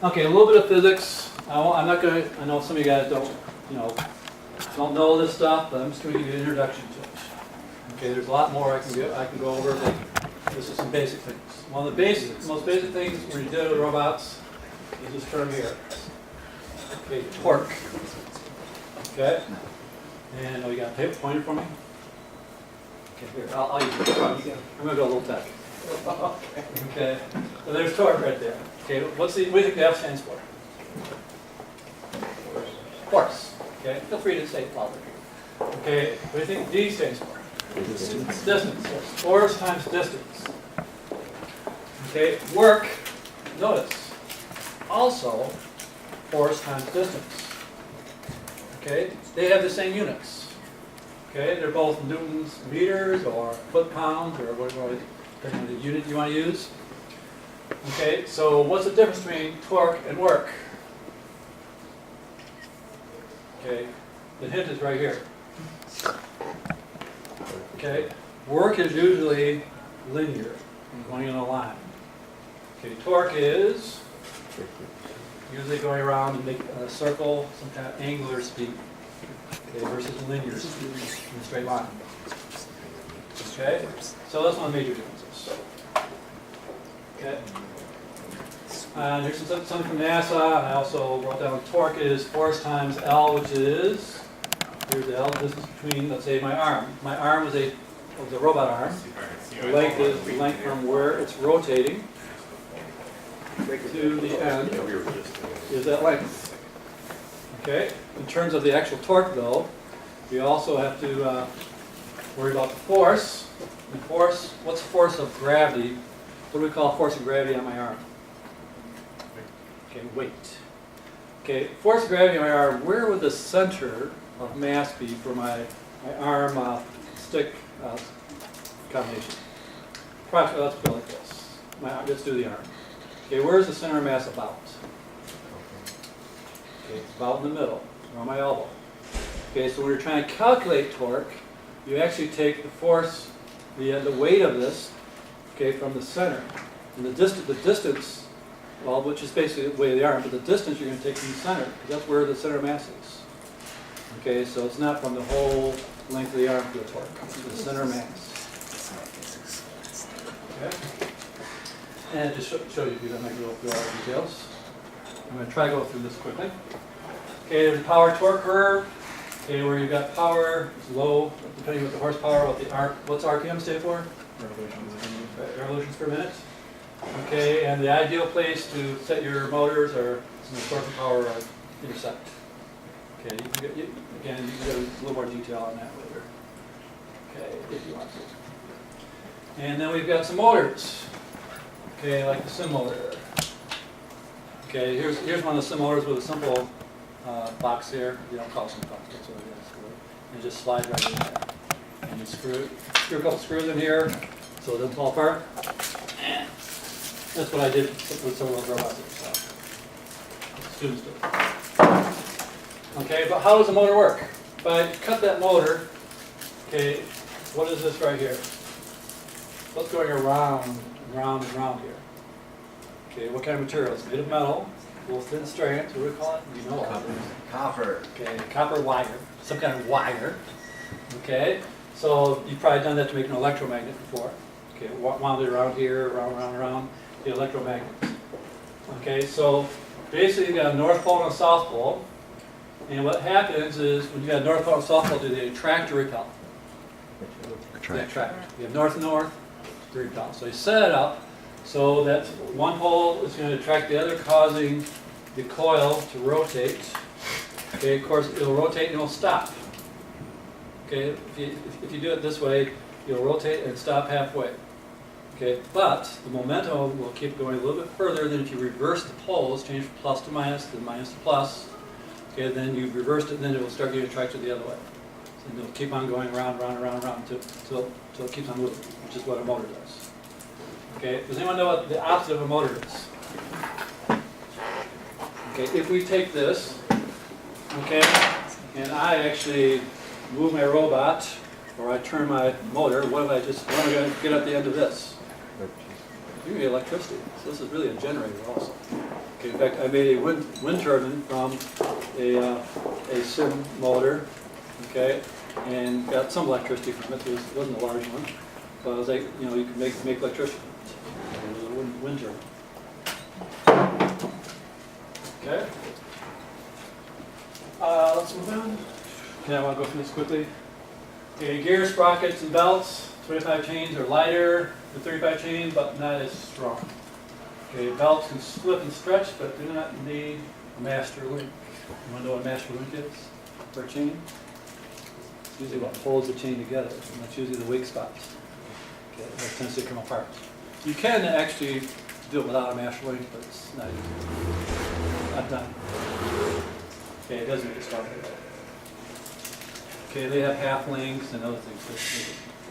Okay, a little bit of physics. I'm not going to, I know some of you guys don't know this stuff, but I'm just going to give you an introduction to it. Okay, there's a lot more I can go over, but this is some basic things. One of the most basic things when you deal with robots is this term here. Okay, torque. Okay, and you got a paper pointer for me? Okay, here, I'll use it. I'm going to go a little tech. Okay, so there's torque right there. Okay, what do you think the F stands for? Force. Okay, feel free to say it louder. Okay, what do you think D stands for? Distance. Distance. Force times distance. Okay, work, notice, also force times distance. Okay, they have the same units. Okay, they're both newtons meters or foot pounds or whatever the unit you want to use. Okay, so what's the difference between torque and work? Okay, the hint is right here. Okay, work is usually linear, going in a line. Okay, torque is usually going around and make a circle, some kind of angular speed. Okay, versus linear speed in a straight line. Okay, so that's one of the major differences. Okay. Here's something from NASA, and I also wrote down torque is force times L, which is, here's the L distance between, let's say, my arm. My arm was a robot arm. The length is the length from where it's rotating to the end is that length. Okay. In terms of the actual torque, though, we also have to worry about the force. And force, what's the force of gravity? What do we call force of gravity on my arm? Okay, weight. Okay, force of gravity on my arm, where would the center of mass be for my arm stick combination? Approximately, let's go like this. Let's do the arm. Okay, where's the center of mass about? Okay, it's about in the middle, around my elbow. Okay, so when you're trying to calculate torque, you actually take the force, the weight of this, okay, from the center. And the distance, well, which is basically the weight of the arm, but the distance you're going to take from the center, because that's where the center of mass is. Okay, so it's not from the whole length of the arm to the torque, it's the center of mass. Okay. And just show you, because I'm not going to go through all the details. I'm going to try to go through this quickly. Okay, there's a power torque curve. Okay, where you've got power, it's low, depending on the horsepower, what's RPM stand for? Revolutions per minute. Okay, and the ideal place to set your motors are in the source of power intersect. Okay, you can get a little more detail on that later. Okay, if you want to. And then we've got some motors. Okay, like the sim motor. Okay, here's one of the sim motors with a simple box here. You don't call it sim box, that's what it is. And it just slides right in there. And you screw a couple screws in here so it doesn't fall apart. And that's what I did with some of those robots that students do. Okay, but how does the motor work? If I cut that motor, okay, what is this right here? What's going around and round and round here? Okay, what kind of material? It's made of metal, little thin strands. What do we call it? You know what? Copper. Okay, copper wire, some kind of wire. Okay, so you've probably done that to make an electromagnet before. Okay, wound it around here, around, the electromagnet. Okay, so basically you got a north pole and a south pole. And what happens is when you got a north pole and a south pole, do they attract or repel? They attract. You have north and north, they repel. So you set it up so that one pole is going to attract the other, causing the coil to rotate. Okay, of course it'll rotate and it'll stop. Okay, if you do it this way, you'll rotate and stop halfway. Okay, but the momentum will keep going a little bit further than if you reverse the poles, change from plus to minus, then minus to plus. Okay, then you've reversed it, and then it will start getting attracted the other way. And it'll keep on going round until it keeps on moving, which is what a motor does. Okay, does anyone know what the opposite of a motor is? Okay, if we take this, okay, and I actually move my robot, or I turn my motor, what am I going to get at the end of this? you can get electricity. So this is really a generator also. Okay, in fact, I made a wind turbine from a sim motor, okay, and got some electricity from it. It wasn't a large one, but I was like, you know, you can make electricity from it. It was a wind turbine. Okay. Let's move on. Okay, I want to go through this quickly. Okay, gear, sprockets, and belts. 25 chains are lighter than 35 chains, but not as strong. Okay, belts can slip and stretch, but do not need a master link. You want to know what a master link is for a chain? It's usually what holds the chain together, and that's usually the weak spots. Okay, that tends to come apart. You can actually do it without a master link, but it's not easy. Not done. Okay, it doesn't make it strong at all. Okay, they have half links and other things.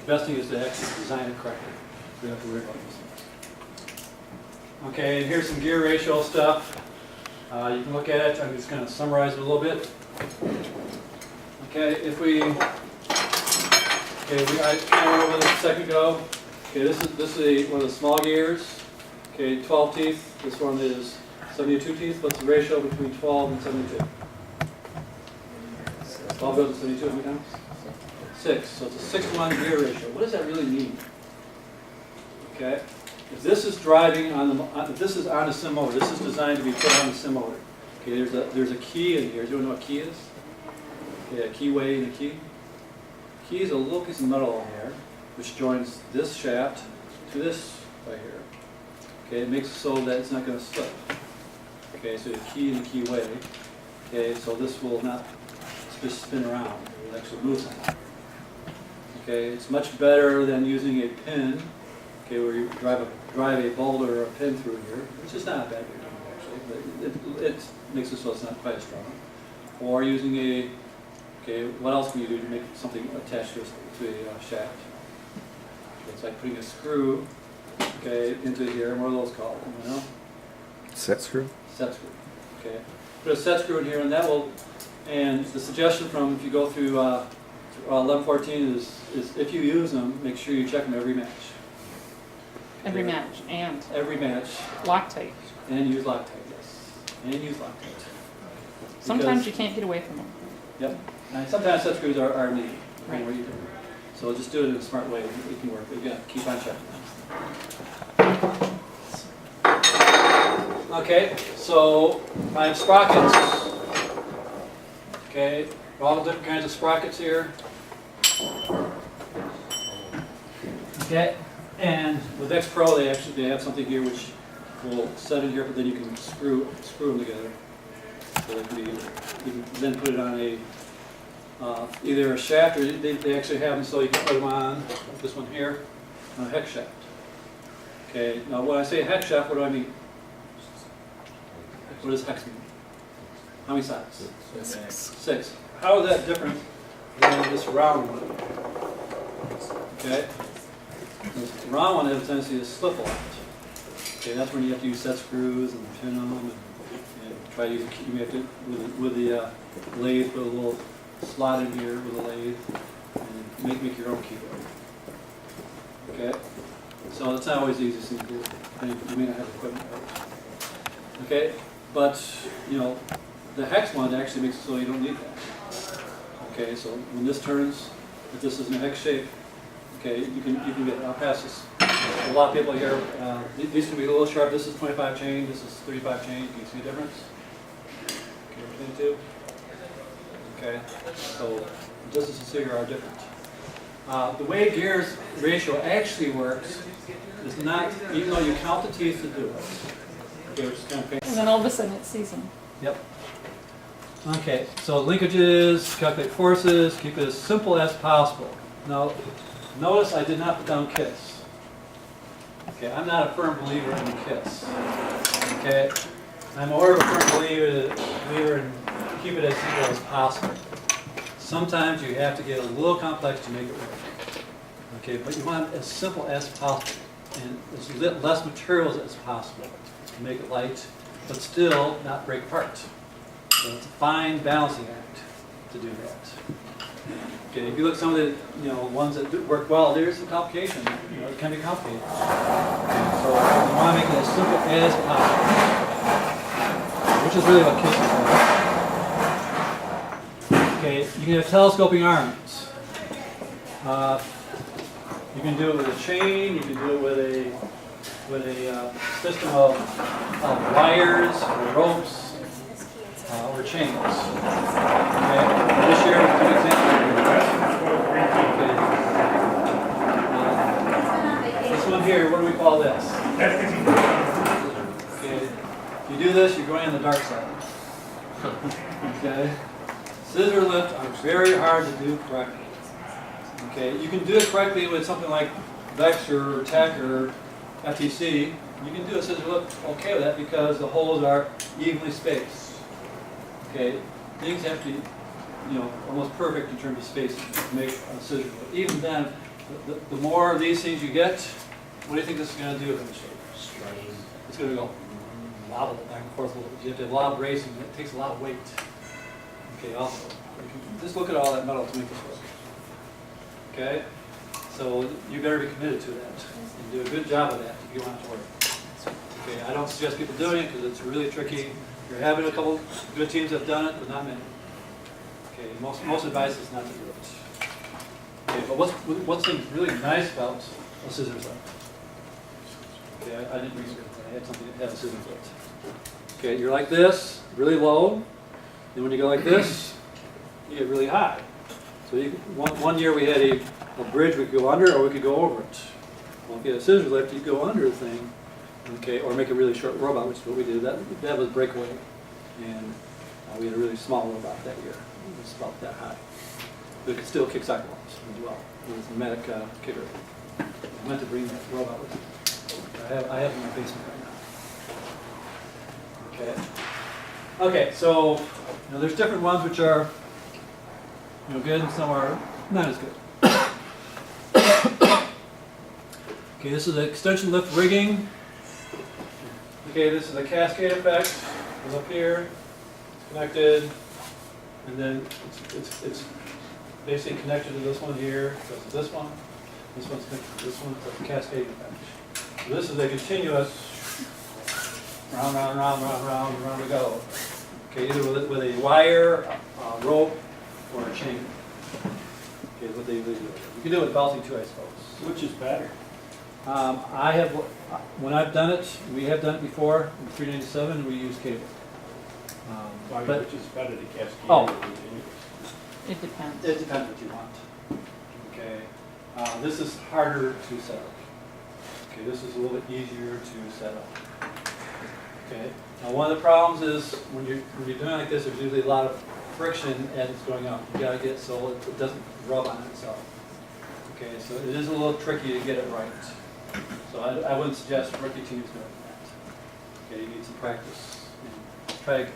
The best thing is to actually design it correctly. We don't have to worry about these things. Okay, and here's some gear ratio stuff. You can look at it. I'm just going to summarize it a little bit. Okay, I went over this a second ago. Okay, this is one of the small gears. Okay, 12 teeth. This one is 72 teeth. What's the ratio between 12 and 72? 12 goes to 72 how many times? 6. So it's a 6-to-1 gear ratio. What does that really mean? Okay, if this is driving on the, if this is on a sim motor, this is designed to be put on a sim motor. Okay, there's a key in here. Do you know what key is? Yeah, a keyway and a key. Key is a little piece of metal in here, which joins this shaft to this right here. Okay, it makes it so that it's not going to slip. Okay, so the key and the keyway. Okay, so this will not just spin around. It will actually move something. Okay, it's much better than using a pin. Okay, where you drive a boulder or a pin through here, which is not a bad thing actually, but it makes it so it's not quite as strong. Or using a, okay, what else can you do to make something attached to a shaft? Okay, it's like putting a screw, okay, into here. What are those called? You know? Set screw? Set screw. Okay, put a set screw in here, and that will. And the suggestion from if you go through 1114 is if you use them, make sure you check them every match. Every match, and every match. Loctite. And use Loctite, yes. And use Loctite. Sometimes you can't get away from them. Yep. And sometimes set screws are needed. Right. So just do it in a smart way. It can work. But again, keep on checking. Okay, so I have sprockets. Okay, all the different kinds of sprockets here. Okay, and with X Pro they have something here which will set in here, but then you can screw them together. So they can be, you can then put it on a either a shaft, or they actually have them so you can put them on this one here on a hex shaft. Okay, now when I say hex shaft, what do I mean? What does hex mean? How many sides? 6. How is that different than this round one? Okay. This round one has a tendency to slip a lot. Okay, that's when you have to use set screws and pin them and try to use. You have to with the lathe, put a little slot in here with a lathe and make your own keyboard. Okay. So it's not always the easiest thing to do. And you may not have equipment. Okay, but you know. The hex one actually makes it so you don't need that. Okay, so when this turns, if this is in a hex shape, okay, you can get. I'll pass this. A lot of people here. These can be a little sharp. This is 25 chain. This is 35 chain. Can you see the difference? Okay, between the two. Okay, so the distances here are different. The way gears ratio actually works is not, even though you count the teeth to do it. Okay, which is kind of painful. And then all of a sudden it's seasoned. Yep. Okay, so linkages, calculate forces, keep it as simple as possible. Now, notice I did not put down KISS. Okay, I'm not a firm believer in KISS. Okay, I'm more of a firm believer in keep it as simple as possible. Sometimes you have to get a little complex to make it work. Okay, but you want it as simple as possible and as less materials as possible to make it light, but still not break apart. So it's a fine balancing act to do that. Okay, if you look at some of the ones that work well, there's some complication. It can be complicated. Okay, so you want to make it as simple as possible, which is really what KISS is for. Okay, you can have telescoping arms. You can do it with a chain. You can do it with a system of wires or ropes or chains. Okay, this year we'll do an example. This one here, what do we call this? Okay, if you do this, you're going on the dark side. Okay, scissor lift are very hard to do correctly. Okay, you can do it correctly with something like Vex or Tech or FTC. You can do a scissor lift okay with that because the holes are evenly spaced. Okay, things have to be, almost perfect in terms of spacing to make a scissor lift. Even then, the more of these things you get, what do you think this is going to do eventually? It's going to go wobble back and forth a little bit. You have to have a lot of bracing. It takes a lot of weight. Okay, also, just look at all that metal to make this work. Okay, so you better be committed to that and do a good job of that if you want it to work. Okay, I don't suggest people doing it because it's really tricky. You're having a couple good teams that have done it, but not many. Okay, most advice is not to do it. Okay, but what's really nice about a scissors lift? Okay, I didn't bring it with me. I had something that had a scissors lift. Okay, you're like this, really low. Then when you go like this, you get really high. So one year we had a bridge we could go under or we could go over it. Well, if you had a scissors lift, you go under the thing, okay, or make a really short robot, which is what we did. That was breakaway. And we had a really small robot that year. It was about that high. But it could still kick cyclones as well. It was a pneumatic kicker. I meant to bring that robot with me. I have it in my basement right now. Okay. Okay, so there's different ones which are good and some are not as good. Okay, this is the extension lift rigging. Okay, this is a cascade effect. Goes up here, it's connected, and then it's basically connected to this one here. Goes to this one. This one's connected to this one. So it's a cascade effect. So this is a continuous round, round, round, round, round, round we go. Okay, either with a wire, a rope, or a chain. Okay, what they usually do. You can do it with belting too, I suppose. Which is better? When I've done it, we have done it before, in 397, we use cable. But which is better, the cascade? Oh. It depends. it depends what you want. Okay, this is harder to set up. Okay, this is a little bit easier to set up. Okay, now one of the problems is when you're doing it like this, there's usually a lot of friction as it's going up. You got to get it so it doesn't rub on itself. Okay, so it is a little tricky to get it right. So I wouldn't suggest rookie teams doing that. Okay, you need some practice. And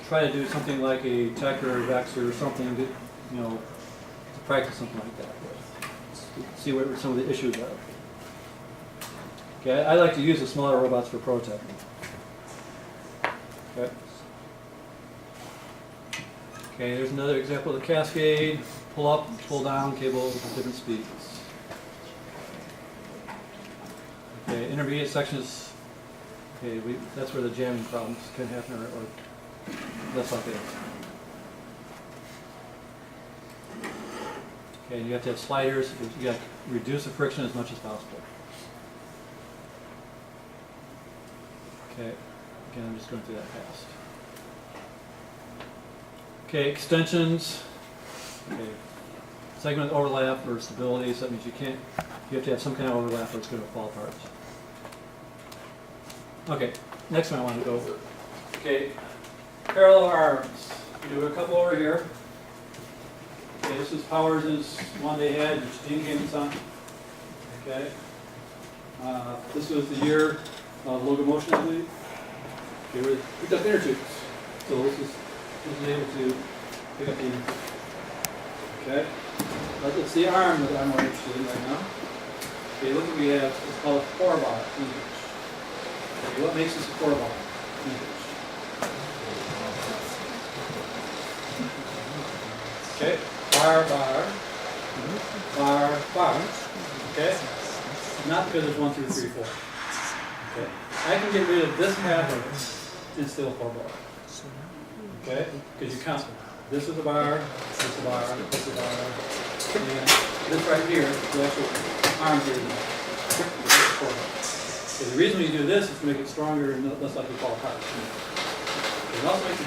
try to do something like a Tech or a Vex or something that to practice something like that with. See what some of the issues are. Okay, I like to use the smaller robots for prototyping. Okay. Okay, there's another example of the cascade. Pull up, pull down cables at different speeds. Okay, intermediate sections. Okay, that's where the jamming problems can happen, or less like that. Okay, you have to have sliders. You got to reduce the friction as much as possible. Okay, again, I'm just going through that fast. Okay, extensions. Okay, segment overlap or stability. So that means you have to have some kind of overlap or it's going to fall apart. Okay, next one I want to go over. Okay, parallel arms. We do a couple over here. Okay, this is Powers' one they had, which Dean came on. Okay, this was the year of locomotion, I believe. Okay, we picked up inner tubes. So this is able to pick up the inner tube. Okay, it's the arm that I'm more interested in right now. Okay, look what we have. It's called a 4-bar linkage. Okay, what makes this a 4-bar linkage? Okay, bar, bar, bar, bar. Okay? Not because it's 1, 2, 3, 4. Okay? I can get rid of this half of it and still 4 bar. Okay? Because you count. This is a bar, this is a bar, this is a bar. And this right here, the actual arm here is 4 bar. Okay, the reason we do this is to make it stronger and less likely to fall apart. It also makes it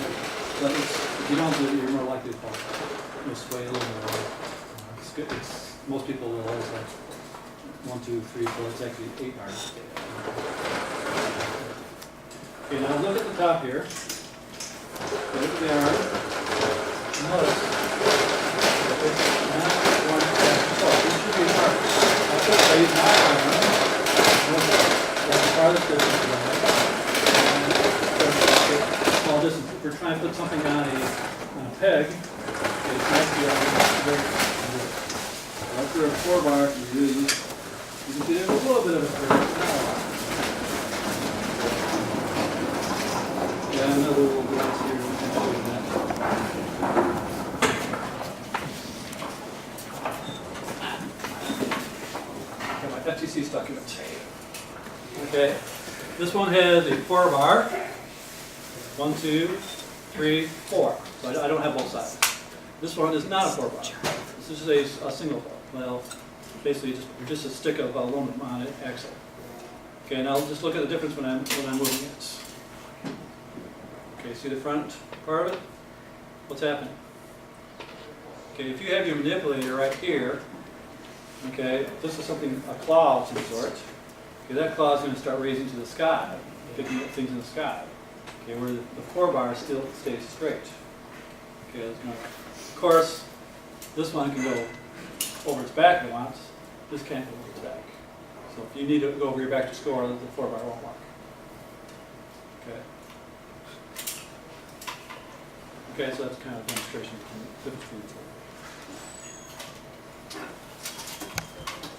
but if you don't do it, you're more likely to fall apart. You'll sway a little more. It's good. Most people will always like 1, 2, 3, 4. It's actually 8 bars. Okay, now look at the top here. Look at the arm. Notice. It's not 1, 2, 4. This should be apart. I could raise my arm. That's the farthest distance from that. Small distance. If we're trying to put something on a peg, it's nice to be able to do it. After a 4 bar, you can do a little bit of a curve. Yeah, another little bit here. We can show you that. Got my FTC stuck in it. Okay, this one has a 4 bar. 1, 2, 3, 4. So I don't have both sides. This one is not a 4 bar. This is a single bar. Well, basically just a stick of aluminum on an axle. Okay, now just look at the difference when I'm moving it. Okay, see the front part of it? What's happening? Okay, if you have your manipulator right here, okay, this is something, a claw of some sort. Okay, that claw is going to start raising to the sky, picking up things in the sky. Okay, where the 4 bar still stays straight. Okay, of course, this one can go over its back if it wants. This can't go over its back. So if you need to go over your back to score, the 4 bar won't work. Okay. Okay, so that's kind of a demonstration between the two.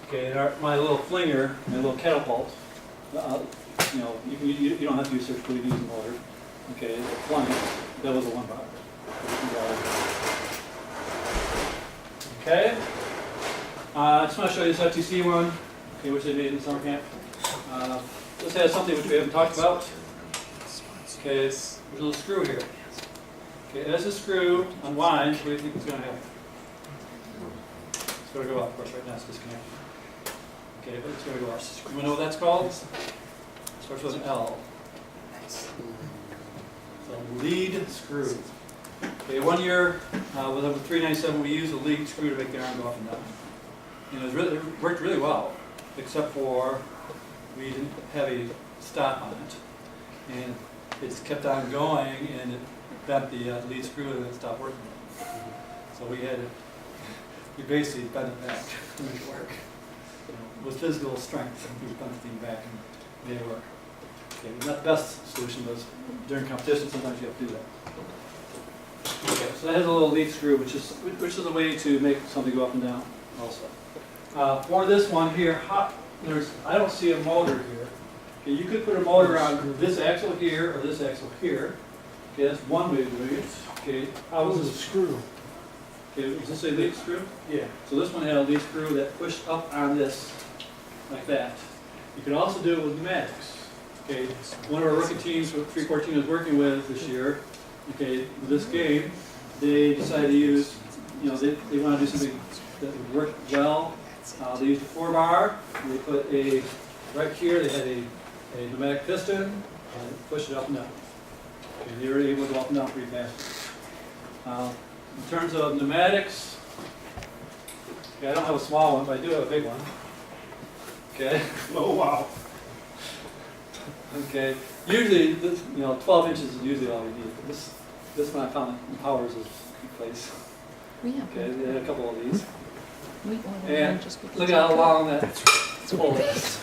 Okay, and my little flinger, my little catapult, you know, you don't have to use surgical, you can use a motor. Okay, the flank, that was a 1 bar. Okay, I just want to show you this FTC one, okay, which they made in summer camp. This has something which we haven't talked about. Okay, there's a little screw here. Okay, as the screw unwinds, what do you think is going to happen? It's going to go up, of course, right now it's disconnected. Okay, but it's going to go up. You want to know what that's called? It starts with an L. The lead screw. Okay, one year with a 397, we used a lead screw to make the arm go up and down. And it worked really well, except for we didn't have a stop on it. And it's kept on going, and it bent the lead screw and it stopped working. So we basically bent it back to make it work. With physical strength, we bent the thing back and made it work. Okay, not the best solution, but during competition, sometimes you have to do that. Okay, so that has a little lead screw, which is a way to make something go up and down also. For this one here, I don't see a motor here. Okay, you could put a motor on this axle here or this axle here. Okay, that's one way of doing it. Okay, how was this screw? Okay, is this a lead screw? Yeah. So this one had a lead screw that pushed up on this, like that. You could also do it with pneumatics. Okay, one of our rookie teams, what 314 was working with this year, okay, with this game, they decided to use, you know, they want to do something that would work well. They used a 4 bar. They put right here, they had a pneumatic piston, and pushed it up and down. Okay, they were able to go up and down pretty fast. In terms of pneumatics, okay, I don't have a small one, but I do have a big one. Okay. Oh, wow. Okay. Usually, 12 inches is usually all you need. This one I found in Powers is a good place. We have Okay, they had a couple of these. we ordered one And just because look we at how could. long that pole is.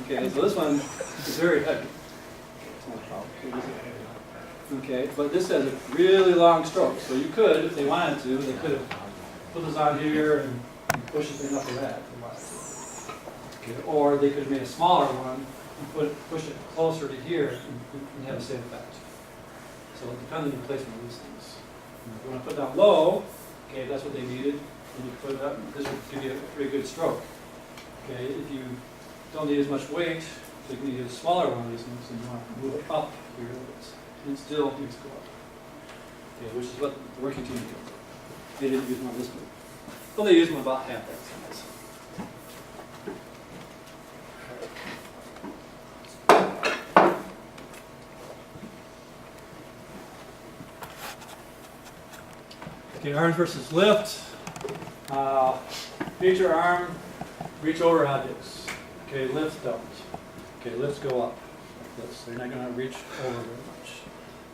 Okay, so this one is very heavy. Okay, but this has a really long stroke. So you could, if they wanted to, they could have put this on here and push it enough of that. Okay, or they could have made a smaller one and push it closer to here and have the same effect. So it depends on the placement of these things. If you want to put down low, Okay, if that's what they needed, then you put it up. This will give you a pretty good stroke. Okay, if you don't need as much weight, so you can use a smaller one of these things and you want to move it up here, and it still needs to go up. Okay, which is what the working team did. They didn't use one this big. Well, they used one about half that size. Okay, arms versus lift. Feature arm, reach over objects. Okay, lifts don't. Okay, lifts go up like this. They're not going to reach over very much.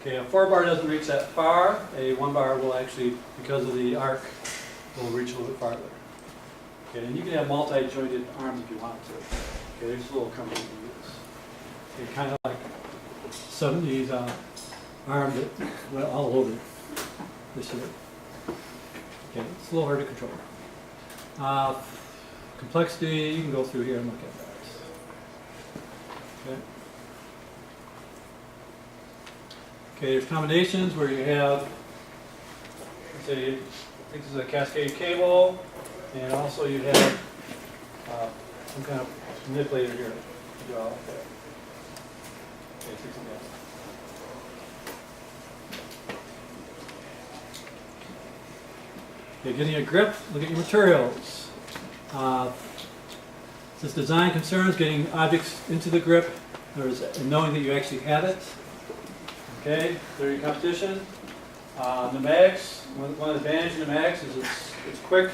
Okay, a 4-bar doesn't reach that far. A 1-bar will actually, because of the arc, will reach a little bit farther. Okay, and you can have multi-jointed arms if you want to. Okay, they're just a little comfortable to use. Okay, kind of like some of these arms that went all over this year. Okay, it's a little hard to control. Complexity, you can go through here and look at that. Okay. Okay, there's combinations where you have, let's say, I think this is a cascade cable, and also you have some kind of manipulator here to draw like that. Okay, fix it down. Okay, getting a grip, look at your materials. Since design concerns getting objects into the grip, and knowing that you actually have it. Okay, there your competition. Pneumatics, one advantage of pneumatics is it's quick,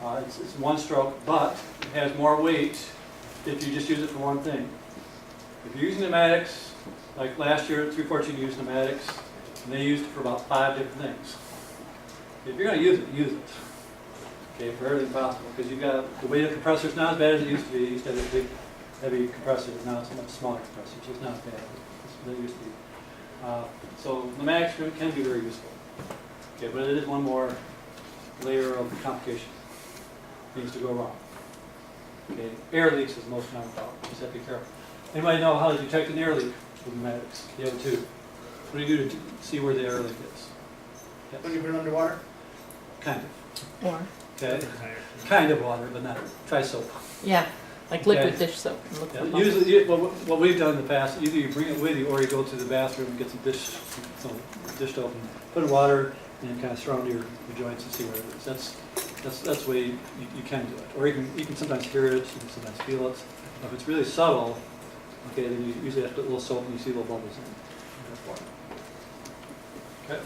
it's one stroke, but it has more weight if you just use it for one thing. If you're using pneumatics, like last year at 314 used pneumatics, and they used it for about 5 different things. If you're going to use it, use it. Okay, for everything possible, because you've got the weight of compressors not as bad as it used to be. It used to have a big, heavy compressor, but now it's a much smaller compressor, so it's not as bad as it used to be. So pneumatics can be very useful. Okay, but it is one more layer of complication. Things to go wrong. Okay, air leaks is the most common problem. Just have to be careful. Anybody know how to detect an air leak with pneumatics? You have a tube. What do you do to see where the air leak is? Yes. When you put it underwater? Kind of. Or, Okay. Kind of water, but not. Try soap. yeah, like liquid Okay. dish soap. And look for Yeah, bubbles. usually, what we've done in the past, either you bring it with you or you go to the bathroom and get some dish soap and put in water and kind of surround your joints and see where it is. That's the way you can do it. Or you can sometimes hear it, you can sometimes feel it. If it's really subtle, okay, then you usually have to put a little soap and you see little bubbles in it. Okay.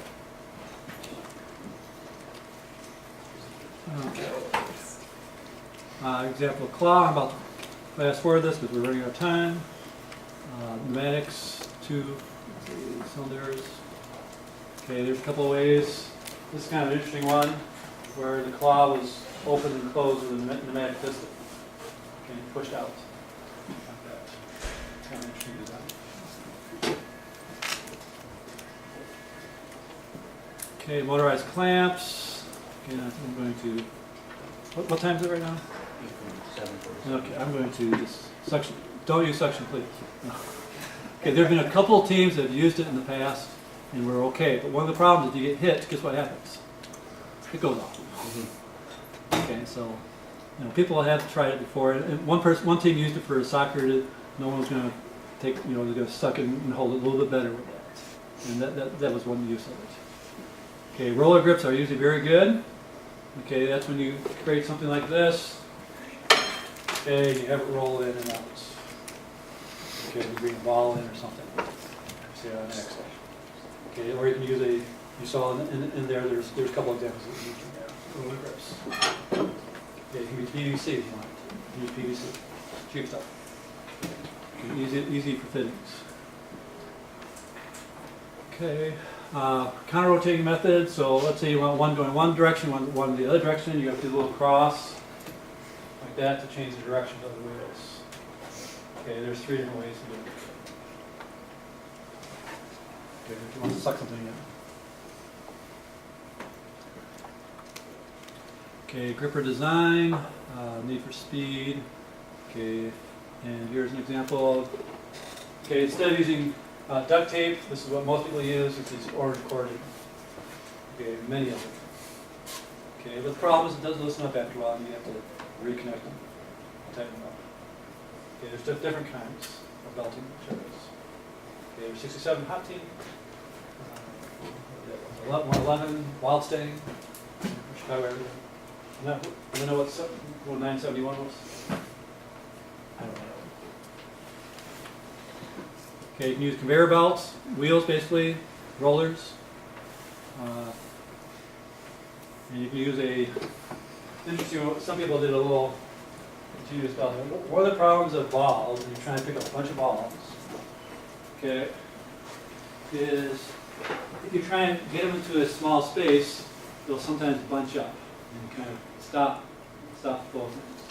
Example of claw. I'm about to fast forward this because we're running out of time. Pneumatics, 2 cylinders. Okay, there's a couple of ways. This is kind of an interesting one where the claw was open and closed with a pneumatic piston. Okay, pushed out like that. Kind of interesting design. Okay, motorized clamps. Okay, I'm going to. What time is it right now? 7:40. Okay, I'm going to just suction. Don't use suction, please. No. Okay, there have been a couple of teams that have used it in the past, and we're okay. But one of the problems is you get hit. Guess what happens? It goes off. Okay, so people have tried it before, and one team used it for soccer. No one was going to take. They're going to suck it and hold it a little bit better with that, and that was one use of it. Okay, roller grips are usually very good. Okay, that's when you create something like this. Okay, you have it roll in and out. Okay, you bring a ball in or something. See on the next slide. Okay, or you can use you saw in there, there's a couple examples that you can have. Roller grips. Okay, it can be PVC if you want it. Use PVC. Cheap stuff. Easy for fittings. Okay. Counter-rotating method, so let's say you want one going one direction, one the other direction, you have to do a little cross like that to change the direction of the wheels. Okay, there's 3 different ways to do it. Okay, if you want to suck something in. Okay, gripper design, need for speed. Okay, and here's an example. Okay, instead of using duct tape, this is what most people use. It's these orange corded. Okay, many of them. Okay, but the problem is it doesn't loosen up after a while, and you have to reconnect them, tighten them up. Okay, there's different kinds of belting materials. Okay, there's 67 hot team, 111 wild staying, Chicago area. You know what 971 was? I don't know. Okay, you can use conveyor belts, wheels basically, rollers. And you can use interesting, some people did a little continuous belt. One of the problems of balls, when you're trying to pick up a bunch of balls, okay, is if you try and get them into a small space, they'll sometimes bunch up and kind of stop the flow of things.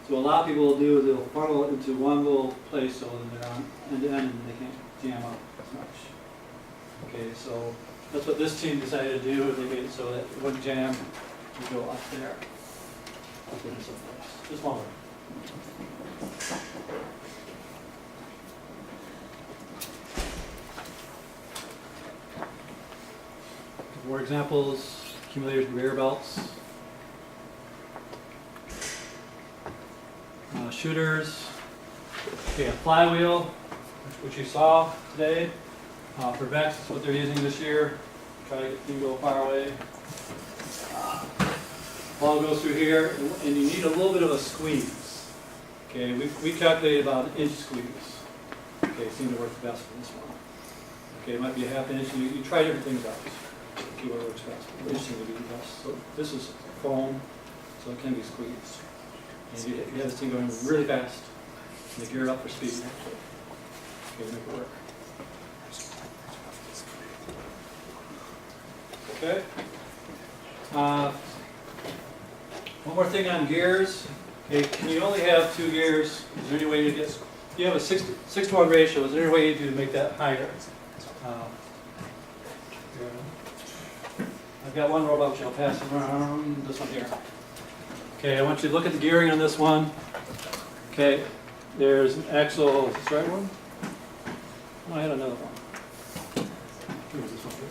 So what a lot of people will do is they'll funnel it into one little place so that they're on end to end and they can't jam up as much. Okay, so that's what this team decided to do. They made it so that it wouldn't jam. You go up there. Up there someplace. Just one way. More examples: accumulators, conveyor belts, shooters. Okay, a flywheel, which you saw today. For Vex, that's what they're using this year. Try to get you to go far away. Ball goes through here, and you need a little bit of a squeeze. Okay, we calculated about an inch squeeze. Okay, seemed to work best for this one. Okay, it might be a half inch. You try different things out. See what works best. An inch seemed to be the best. So this is foam, so it can be squeezed. And you have this thing going really fast. And you gear it up for speed. Okay, make it work. Okay. One more thing on gears. Okay, can you only have 2 gears? Is there any way to get? You have a 6-to-1 ratio. Is there any way to make that higher? I've got one robot which I'll pass around. This one here. Okay, I want you to look at the gearing on this one. Okay, there's an axle. Is this the right one? Oh, I had another one. Here's this one here.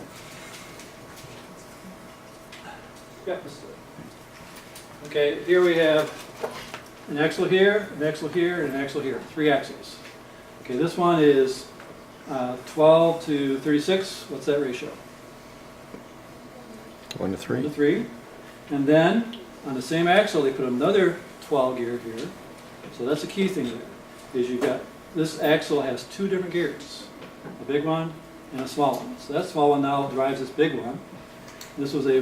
Yeah, this is it. Okay, here we have an axle here, an axle here, and an axle here. 3 axles. Okay, this one is 12 to 36. What's that ratio? 1 to 3. 1 to 3. And then on the same axle, they put another 12 gear here. So that's the key thing there. Is you've got this axle has 2 different gears, a big one and a small one. So that small one now drives this big one. This is a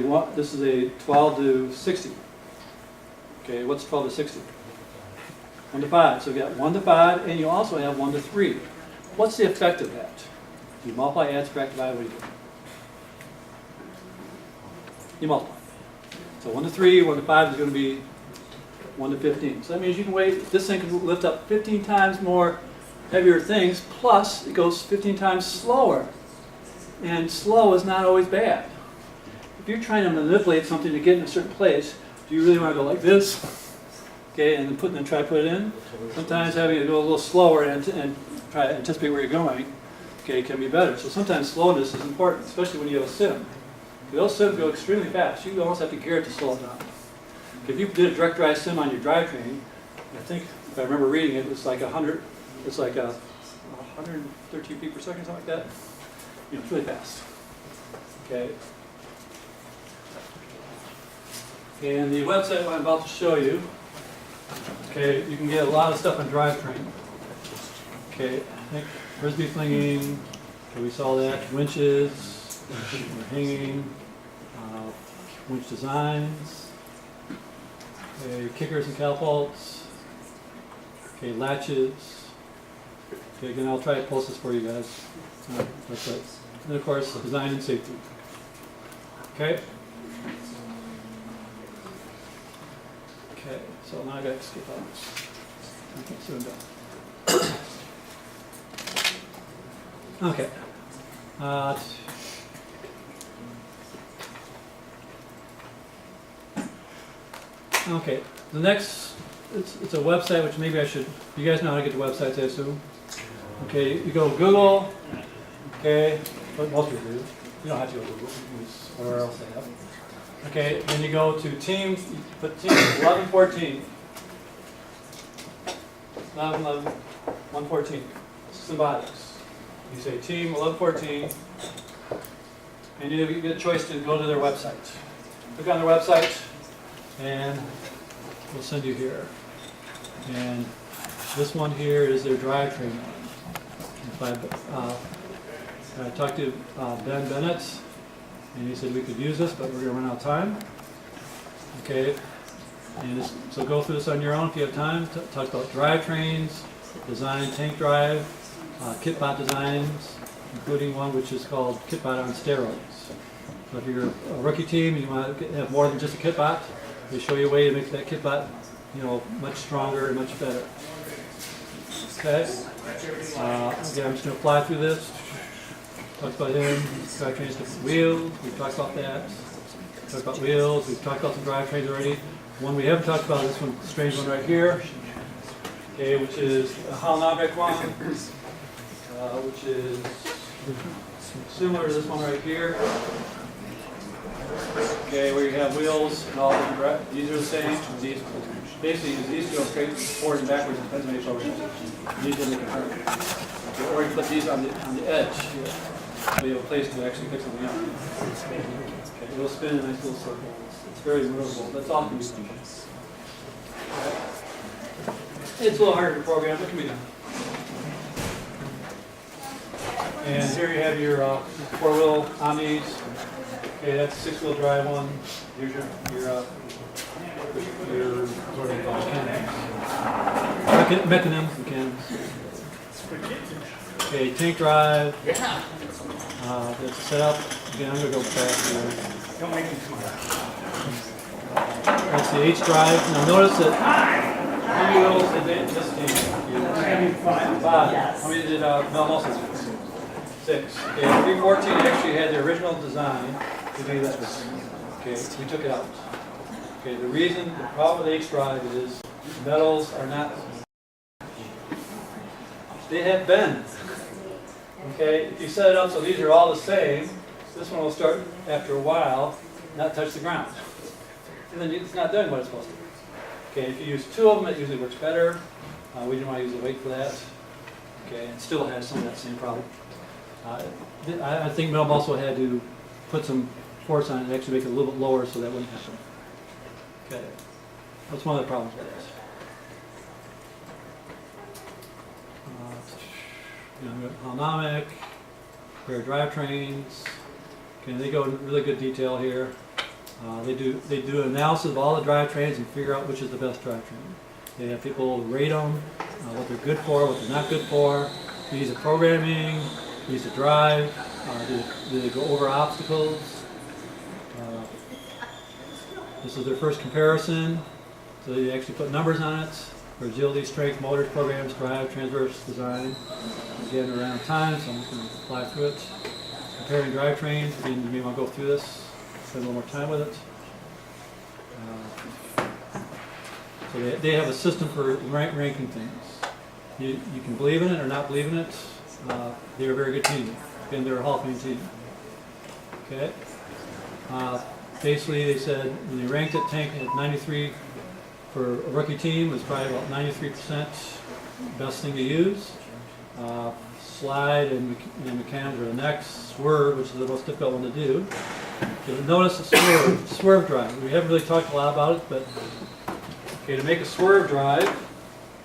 12 to 60. Okay, what's 12 to 60? 1 to 5. So you got 1 to 5, and you also have 1 to 3. What's the effect of that? Do you multiply, add, subtract, divide? What do you do? You multiply. So 1 to 3, 1 to 5 is going to be 1 to 15. So that means you can this thing can lift up 15 times more heavier things, plus it goes 15 times slower. And slow is not always bad. If you're trying to manipulate something to get in a certain place, do you really want to go like this? Okay, and then try to put it in? Sometimes having to go a little slower and try to anticipate where you're going, okay, can be better. So sometimes slowness is important, especially when you have a sim. Those sims go extremely fast. You almost have to gear it to slow it down. If you did a direct drive sim on your drivetrain, I think, if I remember reading it, it's like 113 feet per second, something like that. You know, it's really fast. Okay. And the website I'm about to show you, okay, you can get a lot of stuff on Drivetrain. Okay, I think frisbee flinging, okay, we saw that, winches, hanging, winch designs, okay, kickers and catapults, okay, latches. Okay, again, I'll try to post this for you guys. That's it. And of course, design and safety. Okay. Okay, so now I got to skip out. Okay, so I'm done. Okay. Okay, the next, it's a website which maybe I should, you guys know how to get to websites, I assume? Okay, you go Google, okay, what most people do. You don't have to go Google, you can use whatever else they have. Okay, then you go to team, you put team 11, 14. 11, 11, 114. Symbiotics. You say team 11, 14. And you get a choice to go to their website. Click on their website, and we'll send you here. And this one here is their drivetrain one. I talked to Ben Bennett, and he said we could use this, but we're going to run out of time. Okay, and so go through this on your own if you have time. Talk about drivetrains, design tank drive, kitbot designs, including one which is called kitbot on steroids. So if you're a rookie team and you want to have more than just a kitbot, they show you a way to make that kitbot, much stronger and much better. Okay. Again, I'm just going to fly through this. Talked about him. Drivetrains, different wheels. We've talked about that. Talked about wheels. We've talked about some drivetrains already. One we haven't talked about is this one, strange one right here. Okay, which is a holonomic one, which is similar to this one right here. Okay, where you have wheels and all the these are the same. These basically these go straight forward and backwards. Depends on your program. These are the turn. Okay, or you put these on the edge here, so you have a place to actually pick something up. Okay, it'll spin in a nice little circle. It's very movable. That's all can be done. Okay. It's a little harder to program, but it can be done. And here you have your four-wheel Omnis. Okay, that's a 6-wheel drive one. Here's your what do you call it? Mechanics. Okay, tank drive. That's set up. Again, I'm going to go fast here. Don't make me smile. That's the H drive. Now notice that how many wheels did this team? Having fun. 5. Yes. How many did Belmos? 6. Okay, 314 actually had the original design to do this. Okay, we took it out. Okay, the problem with H drive is metals are not, they have bends. Okay, if you set it up so these are all the same, this one will start after a while, not touch the ground. And then it's not doing what it's supposed to do. Okay, if you use 2 of them, it usually works better. We didn't want to use the weight for that. Okay, it still has some of that same problem. I think Melb also had to put some force on it and actually make it a little bit lower so that wouldn't happen. Okay, that's one of the problems with this. Holonomic, pair of drivetrains. Okay, they go into really good detail here. They do analysis of all the drivetrains and figure out which is the best drivetrain. They have people rate them, what they're good for, what they're not good for. Ease of programming, ease of drive. Do they go over obstacles? This is their first comparison, so they actually put numbers on it for agility, strength, motors, programs, drive, transverse design. Again, we're out of time, so I'm just going to fly through it. Comparing drivetrains, again, you may want to go through this, spend a little more time with it. So they have a system for ranking things. You can believe in it or not believe in it. They're a very good team, and they're a Hall of Fame team. Okay. Basically, they said when they ranked it, tank at 93 for a rookie team was probably about 93% best thing to use. Slide and mechanical are the next. Swerve, which is the most difficult one to do. You'll notice the swerve drive. We haven't really talked a lot about it, but okay, to make a swerve drive,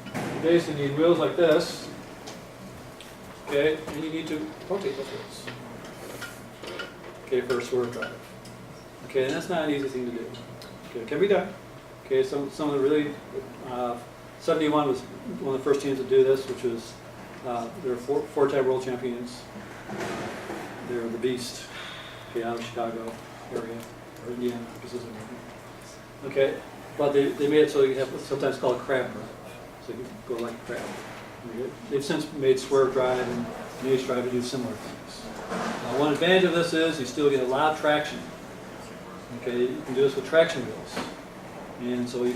you basically need wheels like this. Okay, and you need to rotate those wheels. Okay, for a swerve drive. Okay, and that's not an easy thing to do. Okay, it can be done. Okay, some of the really, 71 was one of the first teams to do this, which was, they're four-time world champions. They're the Beast, okay, out of Chicago area, or Indiana, Pacific. Okay, but they made it so you have sometimes called a crab drive, so you can go like a crab. They've since made swerve drive and H drive to do similar things. One advantage of this is you still get a lot of traction. Okay, you can do this with traction wheels, and so you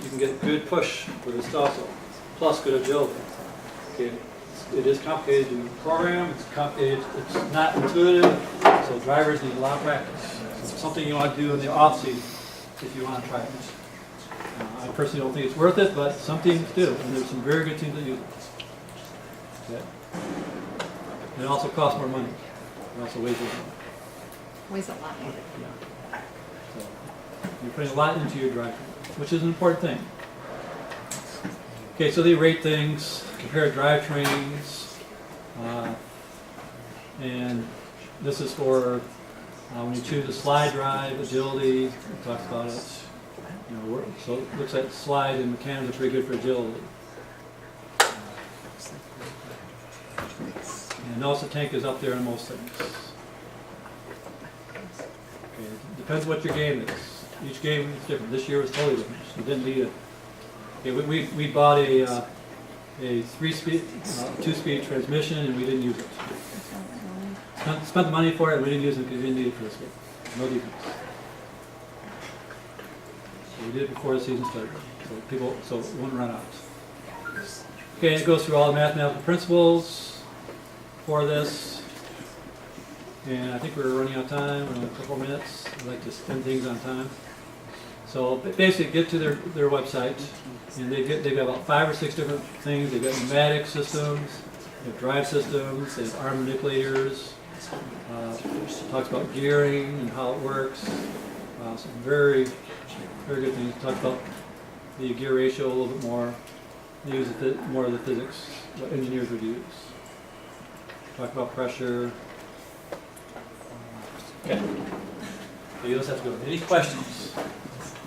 can get good push with this also, plus good agility. Okay, it is complicated to program. It's complicated. It's not intuitive, so drivers need a lot of practice. So something you want to do in the off-season if you want to try it. I personally don't think it's worth it, but some teams do, and there's some very good teams that use it. Okay. And it also costs more money. It also weighs more. Weighs a lot more. Yeah. So you're putting a lot into your drivetrain, which is an important thing. Okay, so they rate things, compare drivetrains, and this is for when you choose a slide drive, agility. It talks about it. You know, so it looks like slide and mechanics are pretty good for agility. And notice the tank is up there on most things. Okay, depends what your game is. Each game is different. This year was totally different. You didn't need it. Okay, we bought a 3-speed, 2-speed transmission, and we didn't use it. Spent the money for it, and we didn't use it because we didn't need it for this game. No defense. So we did it before the season started, so it wouldn't run out. Okay, it goes through all the mathematical principles for this. And I think we're running out of time. We're only a couple minutes. I like to spend things on time. So basically, get to their website, and they've got about 5 or 6 different things. They've got pneumatic systems, they have drive systems, they have arm manipulators. Talks about gearing and how it works. Some very, very good things. Talks about the gear ratio a little bit more. They use more of the physics, what engineers would use. Talk about pressure. Okay. So you just have to go. Any questions?